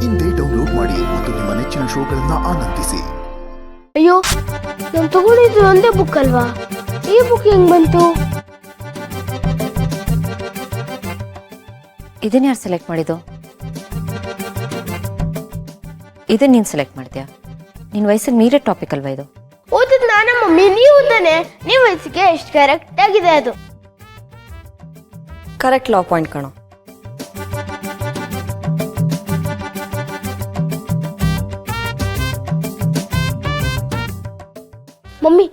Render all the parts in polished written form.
ಇಂದೇ ಡೌನ್ಲೋಡ್ ಮಾಡಿ ಮತ್ತು ನಿಮ್ಮ ನೆಚ್ಚಿನ ಶೋಗಳನ್ನ ಆನಂದಿಸಿ. ಅಯ್ಯೋ, ನಾನು ತಗೊಂಡಿದ್ದು ಒಂದೇ ಬುಕ್ ಅಲ್ವಾ, ಈ ಬುಕ್ ಹೆಂಗ್ ಬಂತು? ಇದನ್ನ ಯಾರು ಸೆಲೆಕ್ಟ್ ಮಾಡಿದ್ದು? ಇದನ್ನ ನೀನು ಸೆಲೆಕ್ಟ್ ಮಾಡಿದ್ಯಾ? ನಿನ್ನ ವಯಸ್ಸಿಗೆ ಮೀರೇ ಟಾಪಿಕ್ ಅಲ್ವಾ ಇದು? ಓದಿದ್ ನಾನ ಮಮ್ಮಿ, ನೀವು ತಾನೆ. ನೀವು ವಯಸ್ಸಿಗೆ ಎಷ್ಟು ಕರೆಕ್ಟ್ ಆಗಿದೆ ಅದು. ಕರೆಕ್ಟ್ ಲಾ ಪಾಯಿಂಟ್ ಕಣೋ. ಮಮ್ಮಿ,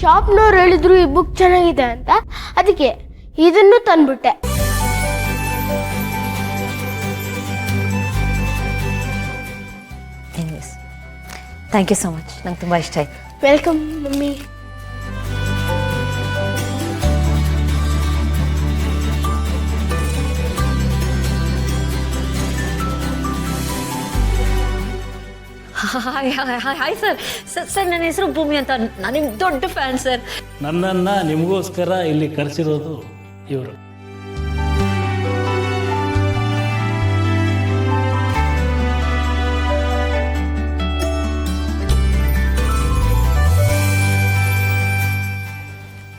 ಶಾಪ್ನವ್ರು ಹೇಳಿದ್ರು ಈ ಬುಕ್ ಚೆನ್ನಾಗಿದೆ ಅಂತ, ಅದಕ್ಕೆ ಇದನ್ನು ತಂದ್ಬಿಟ್ಟೆ. ಥ್ಯಾಂಕ್ ಯು ಸೊ ಮಚ್, ನಂಗೆ ತುಂಬ ಇಷ್ಟ ಆಯ್ತು. Welcome mummy. Hi sir. Sir ನನ್ನ ಹೆಸರು ಭೂಮಿ ಅಂತ, ನಾನು ನಿಮ್ಮ ದೊಡ್ಡ ಫ್ಯಾನ್ ಸರ್. ನನ್ನನ್ನು ನಿಮಗೋಸ್ಕರ ಇಲ್ಲಿ ಕರೆಸಿರೋದು ಇವರು.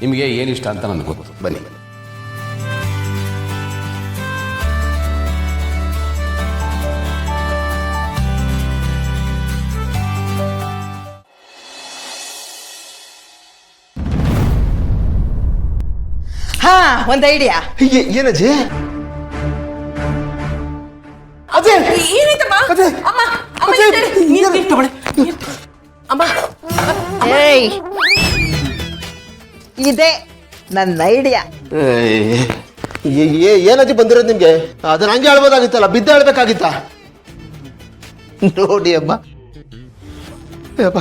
ನಿಮಗೆ ಏನಿಷ್ಟ ಅಂತ ನನಗೆ ಗೊತ್ತು, ಬನ್ನಿ. ಹಾ, ಒಂದು ಐಡಿಯಾ. ಏನಜ್ಜಿ? ಇದೇ ನನ್ನ ಐಡಿಯಾ. ಏನಜ್ಜಿ ಬಂದಿರೋದು ನಿಮ್ಗೆ? ಅದನ್ನ ಹಂಗೆ ಹೇಳ್ಬೋದಾಗಿತ್ತಲ್ಲ, ಬಿದ್ದ ಹೇಳ್ಬೇಕಾಗಿತ್ತ. ನೋಡಿ ಅಮ್ಮ, ಅಪ್ಪ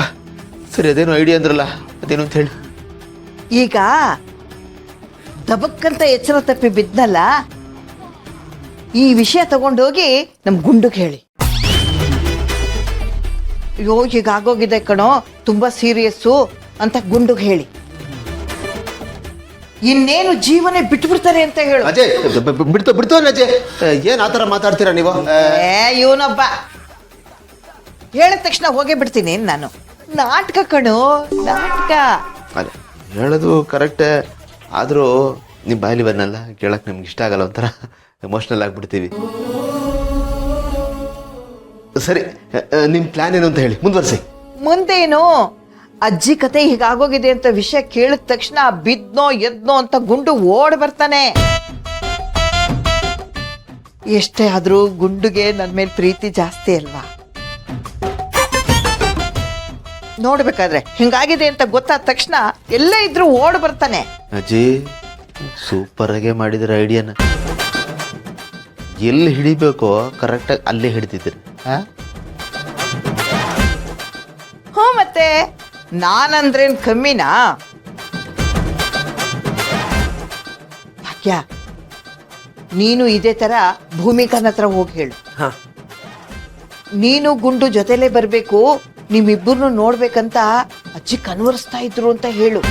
ಸರಿ, ಅದೇನು ಐಡಿಯಾ ಅಂದ್ರಲ್ಲ, ಅದೇನು ಅಂತ ಹೇಳಿ. ಈಗ ದಬಕ್ಕಂತ ಎಚ್ಚರ ತಪ್ಪಿ ಬಿದ್ನಲ್ಲ, ಈ ವಿಷಯ ತಗೊಂಡೋಗಿ ನಮ್ ಗುಂಡುಗೆ ಹೇಳಿ. ಅಯ್ಯೋ, ಈಗ ಆಗೋಗಿದೆ ಕಣೋ, ತುಂಬಾ ಸೀರಿಯಸ್ಸು ಅಂತ ಗುಂಡುಗೆ ಹೇಳಿ. ಇನ್ನೇನು ಜೀವನೇ ಬಿಟ್ಬಿಡ್ತಾರೆ ಅಂತ ಹೇಳು. ಅಜಯ್, ಬಿಡ್ತು ಅಜ್ಜಿ. ಏನ್ ಆತರ ಮಾತಾಡ್ತೀರಾ ನೀವು? ಇವನೊಬ್ಬ ಹೇಳಿದ ತಕ್ಷಣ ಹೋಗೇ ಬಿಡ್ತೀನಿ ನಾನು. ನಾಟಕ ಕಣೋ, ನಾಟಕ. ಅದೇ ಹೇಳೋದು ಕರೆಕ್ಟೇ, ಆದರೂ ನಿಮ್ಮ ಬಾಯಲ್ಲಿ ಬನ್ನಲ್ಲ, ಕೇಳಕ್ಕೆ ನಮ್ಗೆ ಇಷ್ಟ ಆಗಲ್ಲ, ಒಂಥರ ಎಮೋಷ್ನಲ್ ಆಗಿಬಿಡ್ತೀವಿ. ಸರಿ, ನಿಮ್ಮ ಪ್ಲಾನ್ ಏನು ಅಂತ ಹೇಳಿ, ಮುಂದುವರಿಸಿ. ಮುಂದೇನು? ಅಜ್ಜಿ ಕತೆ ಹೀಗಾಗೋಗಿದೆ ಅಂತ ವಿಷಯ ಕೇಳಿದ ತಕ್ಷಣ ಬಿದ್ನೋ ಎದ್ನೋ ಅಂತ ಗುಂಡು ಓಡ್ ಬರ್ತಾನೆ. ಎಷ್ಟೇ ಆದ್ರೂ ಗುಂಡುಗೆ ನನ್ನ ಮೇಲೆ ಪ್ರೀತಿ ಜಾಸ್ತಿ ಅಲ್ವಾ? ನೋಡ್ಬೇಕಾದ್ರೆ ಹಿಂಗಾಗಿದೆ ಅಂತ ಗೊತ್ತಾದ ತಕ್ಷಣ ಎಲ್ಲೇ ಇದ್ರೂ ಓಡ್ ಬರ್ತಾನೆ. ಅಜ್ಜಿ, ಸೂಪರ್ ಆಗಿ ಮಾಡಿದ್ರೆ ಐಡಿಯಾನ. ಎಲ್ಲಿ ಹಿಡಿಬೇಕೋ ಕರೆಕ್ಟಾಗಿ ಅಲ್ಲೇ ಹಿಡಿತಿದ್ದೀರಿ. ಹ್ಞೂ, ಮತ್ತೆ ನಾನಂದ್ರೇನ್ ಕಮ್ಮಿನಾ? ಭಾಗ್ಯ, ನೀನು ಇದೇ ತರ ಭೂಮಿಕನ ಹತ್ರ ಹೋಗಿ ಹೇಳು. ನೀನು ಗುಂಡು ಜೊತೆಲೇ ಬರ್ಬೇಕು, ನಿಮ್ಮಿಬ್ಬರನ್ನು ನೋಡ್ಬೇಕಂತ ಅಜ್ಜಿ ಕನ್ವರ್ಸ್ತಾ ಇದ್ರು ಅಂತ ಹೇಳು.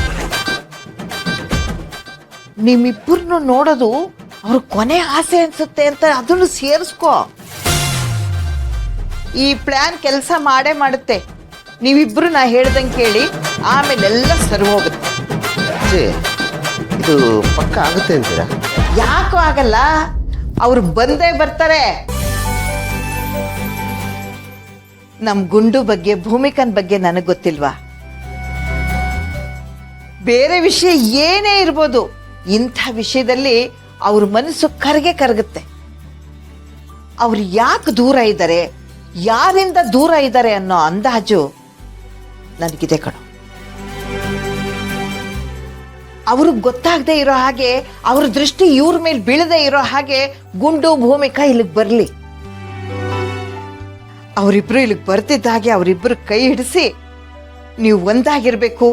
ನಿಮ್ಮಿಬ್ಬರನ್ನು ನೋಡೋದು ಅವ್ರ ಕೊನೆ ಆಸೆ ಅನ್ಸುತ್ತೆ ಅಂತ ಅದನ್ನು ಸೇರಿಸ್ಕೋ. ಈ ಪ್ಲಾನ್ ಕೆಲಸ ಮಾಡೇ ಮಾಡುತ್ತೆ. ನೀವಿಬ್ರು ನಾ ಹೇಳ್ದಂಗೆ ಕೇಳಿ, ಆಮೇಲೆಲ್ಲ ಸರಿ ಹೋಗುತ್ತೆ. ಅಜ್ಜಿ, ಇದು ಪಕ್ಕ ಆಗುತ್ತೆ ಅಂತೀರಾ? ಯಾಕೋ ಆಗಲ್ಲ, ಅವ್ರು ಬಂದೇ ಬರ್ತಾರೆ. ನಮ್ ಗುಂಡು ಬಗ್ಗೆ, ಭೂಮಿಕನ್ ಬಗ್ಗೆ ನನಗೆ ಗೊತ್ತಿಲ್ವಾ? ಬೇರೆ ವಿಷಯ ಏನೇ ಇರ್ಬೋದು, ಇಂಥ ವಿಷಯದಲ್ಲಿ ಅವ್ರ ಮನಸ್ಸು ಕರಗುತ್ತೆ. ಅವ್ರು ಯಾಕೆ ದೂರ ಇದ್ದಾರೆ, ಯಾರಿಂದ ದೂರ ಇದ್ದಾರೆ ಅನ್ನೋ ಅಂದಾಜು ನನಗಿದೆ ಕಣೋ. ಅವ್ರಿಗೆ ಗೊತ್ತಾಗದೆ ಇರೋ ಹಾಗೆ, ಅವ್ರ ದೃಷ್ಟಿ ಇವ್ರ ಮೇಲೆ ಬೀಳದೆ ಇರೋ ಹಾಗೆ ಗುಂಡು ಭೂಮಿಕಾ ಇಲ್ಲಿಗೆ ಬರಲಿ. ಅವರಿಬ್ರು ಇಲ್ಲಿಗೆ ಬರ್ತಿದ್ದ ಹಾಗೆ ಅವರಿಬ್ರು ಕೈ ಹಿಡಿಸಿ, ನೀವು ಒಂದಾಗಿರ್ಬೇಕು,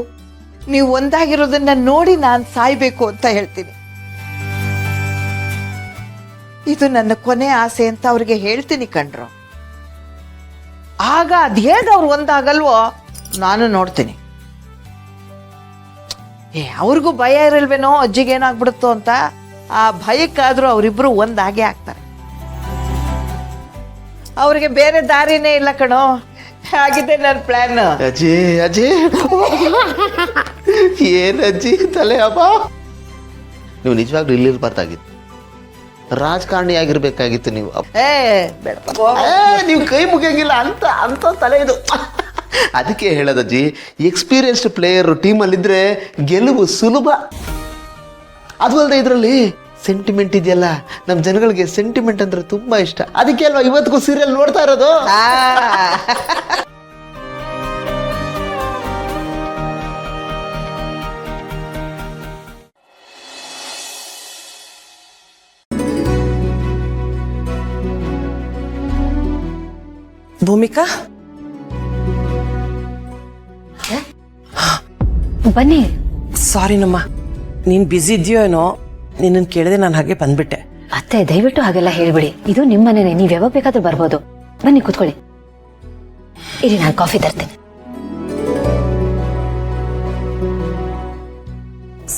ನೀವು ಒಂದಾಗಿರೋದನ್ನ ನೋಡಿ ನಾನು ಸಾಯ್ಬೇಕು ಅಂತ ಹೇಳ್ತೀನಿ. ಇದು ನನ್ನ ಕೊನೆ ಆಸೆ ಅಂತ ಅವ್ರಿಗೆ ಹೇಳ್ತೀನಿ ಕಣ್ರು. ಆಗ ಅದ್ ಹೇಗೆ ಅವ್ರು ಒಂದಾಗಲ್ವೋ ನಾನು ನೋಡ್ತೀನಿ. ಅವ್ರಿಗೂ ಭಯ ಇರಲ್ವೇನೋ ಅಜ್ಜಿಗೆ ಏನಾಗ್ಬಿಡುತ್ತೋ ಅಂತ. ಆ ಭಯಕ್ಕಾದ್ರೂ ಅವರಿಬ್ರು ಒಂದಾಗೆ ಆಗ್ತಾರೆ. ಅವ್ರಿಗೆ ಬೇರೆ ದಾರಿನೇ ಇಲ್ಲ ಕಣೋ. ಆಗಿದೆ ನನ್ನ ಪ್ಲಾನ್. ಅಜ್ಜಿ ಅಜ್ಜಿ ಏನ್ ಅಜ್ಜಿ ತಲೆ ಹಬ್ಬ. ನೀವು ನಿಜವಾಗ್ಲೂ ಇಲ್ಲಿರ್ಬಾರ್ದಾಗಿತ್ತು, ರಾಜಕಾರಣಿ ಆಗಿರ್ಬೇಕಾಗಿತ್ತು ನೀವು. ನೀವು ಕೈ ಮುಗಿಯಂಗಿಲ್ಲ ಅಂತ ಅಂತ ತಲೆ ಇದು. ಅದಕ್ಕೆ ಹೇಳೋದಜ್ಜಿ, ಎಕ್ಸ್ಪೀರಿಯನ್ಸ್ಡ್ ಪ್ಲೇಯರ್ ಟೀಮಲ್ಲಿದ್ದರೆ ಗೆಲುವು ಸುಲಭ. ಅದು ಅಲ್ಲದೆ ಇದರಲ್ಲಿ ಸೆಂಟಿಮೆಂಟ್ ಇದೆಯಲ್ಲ, ನಮ್ಮ ಜನಗಳಿಗೆ ಸೆಂಟಿಮೆಂಟ್ ಅಂದ್ರೆ ತುಂಬಾ ಇಷ್ಟ. ಅದಕ್ಕೆ ಅಲ್ವಾ ಇವತ್ತಿಗೂ ಸೀರಿಯಲ್ ನೋಡ್ತಾ ಇರೋದು. ಭೂಮಿಕಾ, ಬನ್ನಿ. ಸಾರಿ ನಮ್ಮ, ನೀನು ಬ್ಯುಸಿ ಇದೆಯೋ ಏನೋ, ನಿನ್ನನ್ನು ಕೇಳಿದೆ ನಾನು ಹಾಗೆ ಬಂದ್ಬಿಟ್ಟೆ. ಅತ್ತೆ ದಯವಿಟ್ಟು ಹಾಗೆಲ್ಲ ಹೇಳ್ಬಿಡಿ, ಇದು ನಿಮ್ಮ ಮನೆನೇ, ನೀವು ಯಾವಾಗ ಬೇಕಾದ್ರೂ ಬರ್ಬೋದು. ಬನ್ನಿ ಕೂತ್ಕೊಳ್ಳಿ. ಇರಿ ನಾನು ಕಾಫಿ ತರ್ತೀನಿ.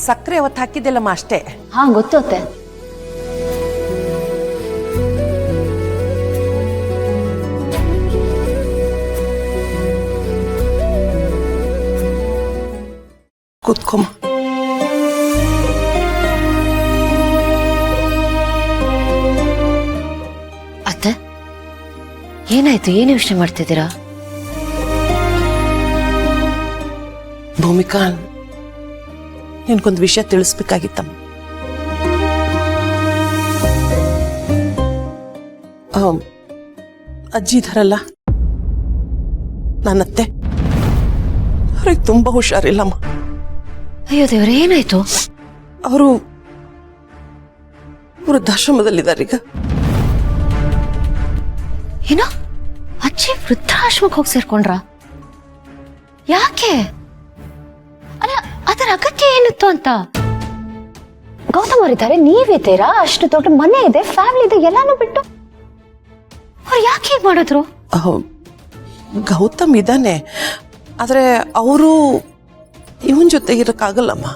ಸಕ್ಕರೆ ಅವತ್ತು ಹಾಕಿದ್ದೆಲ್ಲಮ್ಮ ಅಷ್ಟೇ. ಹಾ ಗೊತ್ತು ಅತ್ತೆ. ಕೂತ್ಕೊಮ್ಮ. ಅತ್ತೆ ಏನಾಯ್ತು, ಏನು ಯೋಚನೆ ಮಾಡ್ತಿದ್ದೀರಾ? ಭೂಮಿಕಾ, ನಿನ್ಗೊಂದು ವಿಷಯ ತಿಳಿಸ್ಬೇಕಾಗಿತ್ತಮ್ಮ. ಅಜ್ಜಿ ಇದಾರಲ್ಲ ನನ್ನತ್ತೆ, ಅವ್ರಿಗೆ ತುಂಬಾ ಹುಷಾರಿಲ್ಲಮ್ಮ. ಅಯ್ಯೋ ದೇವ್ರೆ, ಏನಾಯ್ತು? ಅವರು ವೃದ್ಧಾಶ್ರಮದಲ್ಲಿದ್ದಾರೆ ಈಗ. ಏನೋ ಅಜ್ಜಿ ವೃದ್ಧಾಶ್ರಮಕ್ಕೆ ಹೋಗಿ ಸೇರ್ಕೊಂಡ್ರ? ಯಾಕೆ? ಅಲ್ಲ ಅದರ ಅಗತ್ಯ ಏನಿತ್ತು ಅಂತ? ಗೌತಮ್ ಅವರಿದ್ದಾರೆ, ನೀವಿದ್ದೀರಾ, ಅಷ್ಟು ದೊಡ್ಡ ಮನೆ ಇದೆ, ಫ್ಯಾಮಿಲಿ ಇದೆ, ಎಲ್ಲಾನು ಬಿಟ್ಟು ಅವ್ರು ಯಾಕೆ ಹೀಗೆ ಮಾಡಿದ್ರು? ಗೌತಮ್ ಇದ್ದಾನೆ, ಆದ್ರೆ ಅವರು ಇವನ್ ಜೊತೆ ಇರಕ್ಕಾಗಲ್ಲಮ್ಮ.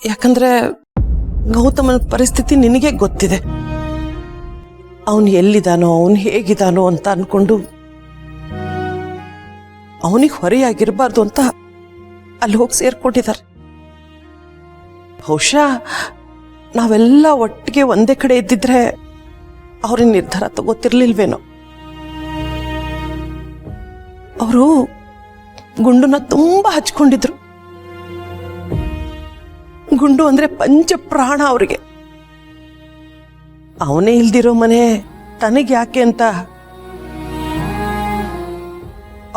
ಯಾಕಂದ್ರೆ ಗೌತಮನ ಪರಿಸ್ಥಿತಿ ನಿನಗೆ ಗೊತ್ತಿದೆ. ಅವನು ಎಲ್ಲಿದ್ದಾನೋ, ಅವನು ಹೇಗಿದ್ದಾನೋ ಅಂತ ಅನ್ಕೊಂಡು ಅವನಿಗೆ ಹೊರೆಯಾಗಿರ್ಬಾರ್ದು ಅಂತ ಅಲ್ಲಿ ಹೋಗಿ ಸೇರ್ಕೊಂಡಿದ್ದಾರೆ. ಬಹುಶಃ ನಾವೆಲ್ಲ ಒಟ್ಟಿಗೆ ಒಂದೇ ಕಡೆ ಇದ್ದಿದ್ರೆ ಅವ್ರಿಗೆ ನಿರ್ಧಾರ ತಗೋತಿರ್ಲಿಲ್ವೇನೋ. ಅವರು ಗುಂಡುನ ತುಂಬಾ ಹಚ್ಕೊಂಡಿದ್ರು. ಗುಂಡು ಅಂದ್ರೆ ಪಂಚ ಪ್ರಾಣ ಅವರಿಗೆ. ಅವನೇ ಇಲ್ದಿರೋ ಮನೆ ತನಗೆ ಯಾಕೆ ಅಂತ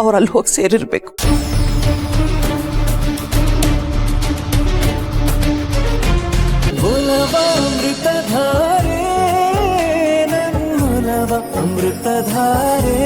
ಅವರಲ್ಲಿ ಹೋಗಿ ಸೇರಿರ್ಬೇಕು. ಅಮೃತಧಾರೆ